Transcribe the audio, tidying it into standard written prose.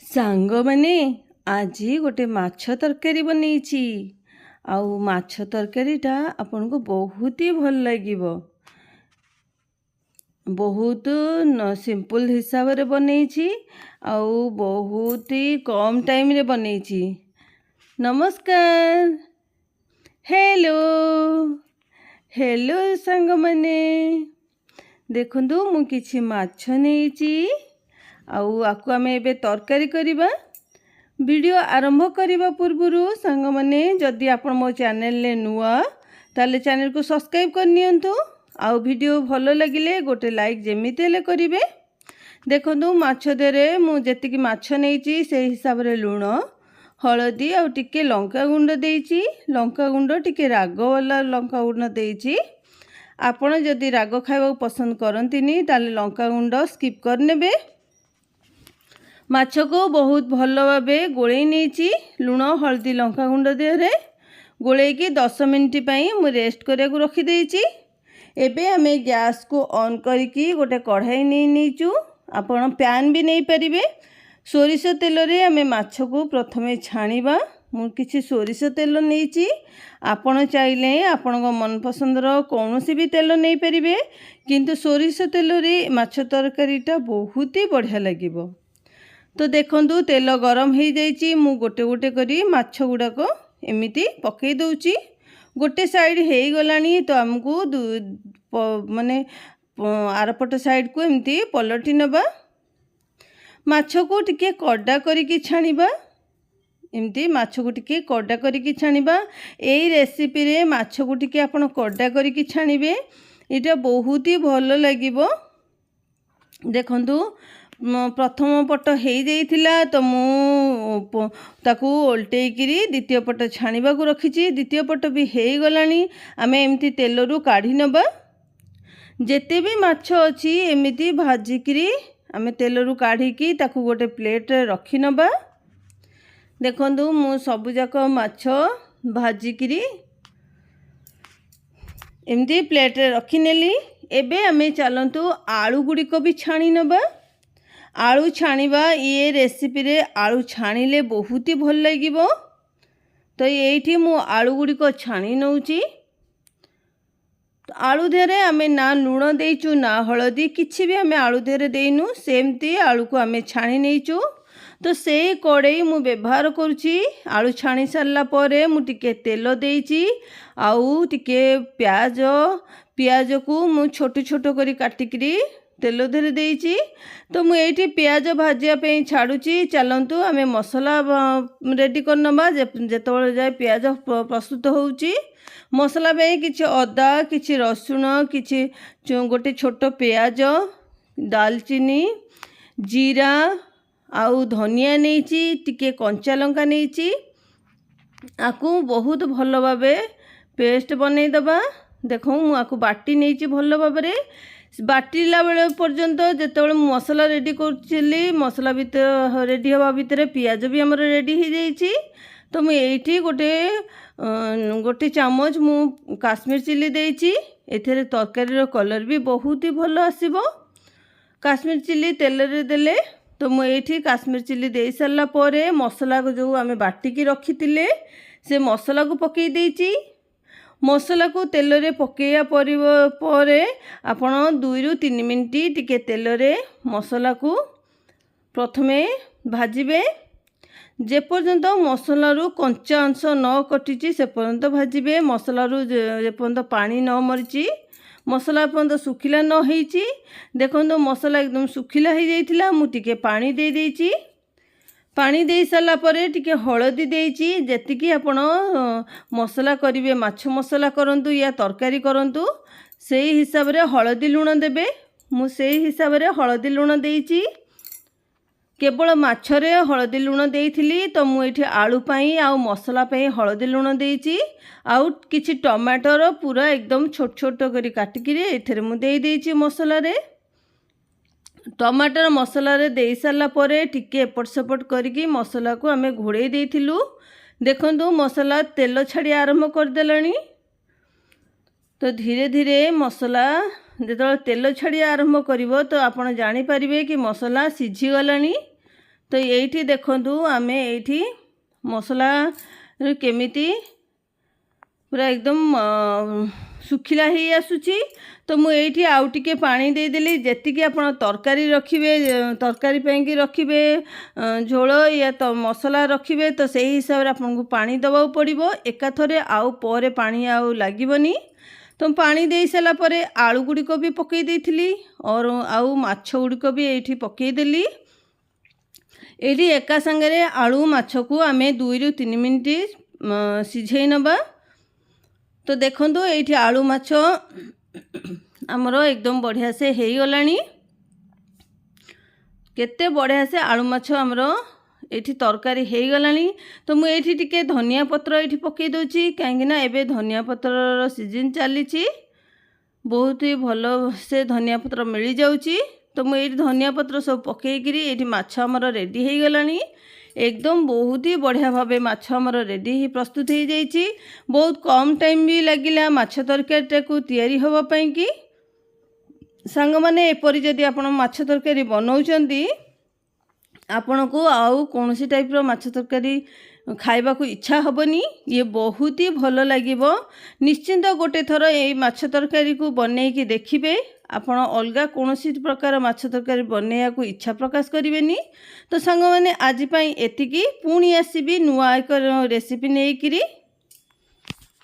ସାଙ୍ଗମାନେ ଆଜି ଗୋଟେ ମାଛ ତରକାରୀ ବନେଇଛି। ଆଉ ମାଛ ତରକାରୀଟା ଆପଣଙ୍କୁ ବହୁତ ହି ଭଲ ଲାଗିବ। ବହୁତ ସିମ୍ପଲ ହିସାବରେ ବନେଇଛି ଆଉ ବହୁତ ହି କମ୍ ଟାଇମରେ ବନେଇଛି। ନମସ୍କାର। ହେଲୋ ହେଲୋ ସାଙ୍ଗମାନେ, ଦେଖନ୍ତୁ ମୁଁ କିଛି ମାଛ ନେଇଛି ଆଉ ଆକୁ ଆମେ ଏବେ ତରକାରୀ କରିବା। ଭିଡ଼ିଓ ଆରମ୍ଭ କରିବା ପୂର୍ବରୁ ସାଙ୍ଗମାନେ, ଯଦି ଆପଣ ମୋ ଚ୍ୟାନେଲରେ ନୂଆ ତାହେଲେ ଚ୍ୟାନେଲକୁ ସବସ୍କ୍ରାଇବ୍ କରିନିଅନ୍ତୁ। ଆଉ ଭିଡ଼ିଓ ଭଲ ଲାଗିଲେ ଗୋଟେ ଲାଇକ୍ ଯେମିତି ହେଲେ କରିବେ। ଦେଖନ୍ତୁ ମାଛ ଦେହରେ ମୁଁ ଯେତିକି ମାଛ ନେଇଛି ସେହି ହିସାବରେ ଲୁଣ, ହଳଦୀ ଆଉ ଟିକେ ଲଙ୍କାଗୁଣ୍ଡ ଦେଇଛି। ଲଙ୍କାଗୁଣ୍ଡ ଟିକେ ରାଗବାଲା ଲଙ୍କାଗୁଣ୍ଡ ଦେଇଛି। ଆପଣ ଯଦି ରାଗ ଖାଇବାକୁ ପସନ୍ଦ କରନ୍ତିନି ତାହେଲେ ଲଙ୍କାଗୁଣ୍ଡ ସ୍କିପ୍ କରିନେବେ। ମାଛକୁ ବହୁତ ଭଲ ଭାବେ ଗୋଳେଇ ନେଇଛି ଲୁଣ ହଳଦୀ ଲଙ୍କାଗୁଣ୍ଡ ଦେହରେ। ଗୋଳେଇକି 10 ମିନିଟ୍ ପାଇଁ ମୁଁ ରେଷ୍ଟ କରିବାକୁ ରଖିଦେଇଛି। ଏବେ ଆମେ ଗ୍ୟାସ୍କୁ ଅନ୍ କରିକି ଗୋଟେ କଢ଼ାଇ ନେଇଛୁ। ଆପଣ ପ୍ୟାନ୍ ବି ନେଇପାରିବେ। ସୋରିଷ ତେଲରେ ଆମେ ମାଛକୁ ପ୍ରଥମେ ଛାଣିବା। ମୁଁ କିଛି ସୋରିଷ ତେଲ ନେଇଛି। ଆପଣ ଚାହିଁଲେ ଆପଣଙ୍କ ମନପସନ୍ଦର କୌଣସି ବି ତେଲ ନେଇପାରିବେ, କିନ୍ତୁ ସୋରିଷ ତେଲରେ ମାଛ ତରକାରୀଟା ବହୁତ ହି ବଢ଼ିଆ ଲାଗିବ। ତ ଦେଖନ୍ତୁ ତେଲ ଗରମ ହେଇଯାଇଛି। ମୁଁ ଗୋଟେ ଗୋଟେ କରି ମାଛ ଗୁଡ଼ାକ ଏମିତି ପକାଇ ଦେଉଛି। ଗୋଟେ ସାଇଡ଼୍ ହେଇଗଲାଣି ତ ଆମକୁ ମାନେ ଆରପଟ ସାଇଡ଼୍କୁ ଏମିତି ପଲଟି ନେବା। ମାଛକୁ ଟିକେ କଡ଼ା କରିକି ଛାଣିବା। ଏମିତି ମାଛକୁ ଟିକେ କଡ଼ା କରିକି ଛାଣିବା। ଏଇ ରେସିପିରେ ମାଛକୁ ଟିକେ ଆପଣ କଡ଼ା କରିକି ଛାଣିବେ, ଏଇଟା ବହୁତ ହି ଭଲ ଲାଗିବ। ଦେଖନ୍ତୁ ପ୍ରଥମ ପଟ ହେଇଯାଇଥିଲା ତ ମୁଁ ତାକୁ ଓଲଟେଇକିରି ଦ୍ୱିତୀୟ ପଟ ଛାଣିବାକୁ ରଖିଛି। ଦ୍ୱିତୀୟ ପଟ ବି ହେଇଗଲାଣି। ଆମେ ଏମିତି ତେଲରୁ କାଢ଼ି ନେବା। ଯେତେ ବି ମାଛ ଅଛି ଏମିତି ଭାଜିକିରି ଆମେ ତେଲରୁ କାଢ଼ିକି ତାକୁ ଗୋଟେ ପ୍ଲେଟ୍ରେ ରଖିନେବା। ଦେଖନ୍ତୁ ମୁଁ ସବୁଯାକ ମାଛ ଭାଜିକିରି ଏମିତି ପ୍ଲେଟ୍ରେ ରଖିନେଲି। ଏବେ ଆମେ ଚାଲନ୍ତୁ ଆଳୁ ଗୁଡ଼ିକ ବି ଛାଣି ନେବା। ଆଳୁ ଛାଣିବା, ଇଏ ରେସିପିରେ ଆଳୁ ଛାଣିଲେ ବହୁତ ହି ଭଲ ଲାଗିବ। ତ ଏଇଠି ମୁଁ ଆଳୁ ଗୁଡ଼ିକ ଛାଣି ନେଉଛି। ଆଳୁ ଦେହରେ ଆମେ ନା ଲୁଣ ଦେଇଛୁ ନା ହଳଦୀ, କିଛି ବି ଆମେ ଆଳୁ ଦେହରେ ଦେଇନୁ। ସେମିତି ଆଳୁକୁ ଆମେ ଛାଣି ନେଇଛୁ। ତ ସେଇ କଡ଼େଇ ମୁଁ ବ୍ୟବହାର କରୁଛି। ଆଳୁ ଛାଣି ସାରିଲା ପରେ ମୁଁ ଟିକେ ତେଲ ଦେଇଛି ଆଉ ଟିକେ ପିଆଜକୁ ମୁଁ ଛୋଟ ଛୋଟ କରି କାଟିକିରି ତେଲ ଦେହରେ ଦେଇଛି। ତ ମୁଁ ଏଇଠି ପିଆଜ ଭାଜିବା ପାଇଁ ଛାଡ଼ୁଛି। ଚାଲନ୍ତୁ ଆମେ ମସଲା ରେଡ଼ି କରିନେବା। ଯେତେବେଳେ ଯାଏ ପିଆଜ ପ୍ରସ୍ତୁତ ହେଉଛି, ମସଲା ପାଇଁ କିଛି ଅଦା, କିଛି ରସୁଣ, କିଛି ଗୋଟେ ଛୋଟ ପିଆଜ, ଡାଲଚିନି, ଜିରା ଆଉ ଧନିଆ ନେଇଛି, ଟିକେ କଞ୍ଚା ଲଙ୍କା ନେଇଛି। ଆକୁ ବହୁତ ଭଲ ଭାବେ ପେଷ୍ଟ ବନେଇଦେବା। ଦେଖ ମୁଁ ଆକୁ ବାଟି ନେଇଛି ଭଲ ଭାବରେ। ବାଟିଲା ବେଳେ ପର୍ଯ୍ୟନ୍ତ ଯେତେବେଳେ ମୁଁ ମସଲା ରେଡ଼ି କରୁଥିଲି, ମସଲା ଭିତରେ ରେଡ଼ି ହେବା ଭିତରେ ପିଆଜ ବି ଆମର ରେଡ଼ି ହେଇଯାଇଛି। ତ ମୁଁ ଏଇଠି ଗୋଟେ ଚାମଚ ମୁଁ କାଶ୍ମୀର ଚିଲି ଦେଇଛି। ଏଥିରେ ତରକାରୀର କଲର୍ ବି ବହୁତ ହି ଭଲ ଆସିବ କାଶ୍ମୀର ଚିଲି ତେଲରେ ଦେଲେ। ତ ମୁଁ ଏଇଠି କାଶ୍ମୀର ଚିଲି ଦେଇ ସାରିଲା ପରେ ମସଲାକୁ ଯେଉଁ ଆମେ ବାଟିକି ରଖିଥିଲେ ସେ ମସଲାକୁ ପକାଇ ଦେଇଛି। ମସଲାକୁ ତେଲରେ ପକାଇବା ପରେ ଆପଣ 2ରୁ 3 ମିନିଟ୍ ଟିକେ ତେଲରେ ମସଲାକୁ ପ୍ରଥମେ ଭାଜିବେ। ଯେପର୍ଯ୍ୟନ୍ତ ମସଲାରୁ କଞ୍ଚା ଅଂଶ ନ କଟିଛି ସେ ପର୍ଯ୍ୟନ୍ତ ଭାଜିବେ। ମସଲାରୁ ଯେପର୍ଯ୍ୟନ୍ତ ପାଣି ନ ମରିଛି, ମସଲା ପର୍ଯ୍ୟନ୍ତ ଶୁଖିଲା ନ ହେଇଛି। ଦେଖନ୍ତୁ ମସଲା ଏକଦମ ଶୁଖିଲା ହେଇଯାଇଥିଲା। ମୁଁ ଟିକେ ପାଣି ଦେଇଛି। ପାଣି ଦେଇ ସାରିଲା ପରେ ଟିକେ ହଳଦୀ ଦେଇଛି। ଯେତିକି ଆପଣ ମସଲା କରିବେ, ମାଛ ମସଲା କରନ୍ତୁ ୟା ତରକାରୀ କରନ୍ତୁ, ସେଇ ହିସାବରେ ହଳଦୀ ଲୁଣ ଦେବେ। ମୁଁ ସେଇ ହିସାବରେ ହଳଦୀ ଲୁଣ ଦେଇଛି। କେବଳ ମାଛରେ ହଳଦୀ ଲୁଣ ଦେଇଥିଲି, ତ ମୁଁ ଏଇଠି ଆଳୁ ପାଇଁ ଆଉ ମସଲା ପାଇଁ ହଳଦୀ ଲୁଣ ଦେଇଛି। ଆଉ କିଛି ଟମାଟର ପୁରା ଏକଦମ ଛୋଟ ଛୋଟ କରି କାଟିକିରି ଏଥିରେ ମୁଁ ଦେଇଛି ମସଲାରେ। ଟମାଟର ମସଲାରେ ଦେଇ ସାରିଲା ପରେ ଟିକେ ଏପଟ ସେପଟ କରିକି ମସଲାକୁ ଆମେ ଘୋଡ଼େଇ ଦେଇଥିଲୁ। ଦେଖନ୍ତୁ ମସଲା ତେଲ ଛାଡ଼ି ଆରମ୍ଭ କରିଦେଲାଣି। ତ ଧୀରେ ଧୀରେ ମସଲା ଯେତେବେଳେ ତେଲ ଛାଡ଼ି ଆରମ୍ଭ କରିବ ତ ଆପଣ ଜାଣିପାରିବେ କି ମସଲା ସିଝିଗଲାଣି। ତ तो ये देखु आम ये मसला केमिति पूरा एकदम सुखिला ही आसुची। तो मुझे आउ टिके पानी देदेली जेतिकी आपण तरकारी रखिबे तरकारी पैंकी रखिबे झोल या तो मसला रखिबे तो सही हिसाब से आपको पानी दबाव पड़िबो। एकाथरे आउ पर पानी आउ लागिबनी। तो पानी दे सारा पर आलू गुड़िक भी पकई देइथिली और आउ माछ गुड़िक भी ये पकईदेली। ये एका संगे आलू माछ को आम 2 ରୁ 3 मिनिट सिझाई नबा। तो देखो ये आलू माछ आमर एकदम बढ़िया से हो गलानी। केते बढ़िया से आलू माछ आमर ये तरकारी हो गलानी। तो मुझे टिके धनिया पत्र ये पकई दूची कहीं एबे धनिया पत्र सीजन चली बहुत ही भल से धनिया पत्र मिल जाऊँगी। तो मुझे धनिया पत्र सब पकईकरी ये माछ आमर रेडी हो गलानी। एकदम बहुत ही बढ़िया भावे माछ आमर रेडी ही प्रस्तुत हो जाइए। बहुत कम टाइम भी लगिला माछ तरकारी को तैयारी होबा पई कि सांग माने एपरी जदि आपण माछ तरकारी बनाउचंदी आपण को आउ कौन सी टाइप रो माछ तरकारी खाइबा को इच्छा हबनी। ये बहुत ही भल लागिबो। निश्चिंत गोटे थर ये माछ तरकारी को बनै कि देखिबे आपण अलगा कौन सी प्रकार माछ तरकारी बनैया को इच्छा प्रकाश करिवेनी। तो सांग माने आज पई एतिकी पुणी आसीबी नुआ एक रेसिपी नेइकिरी।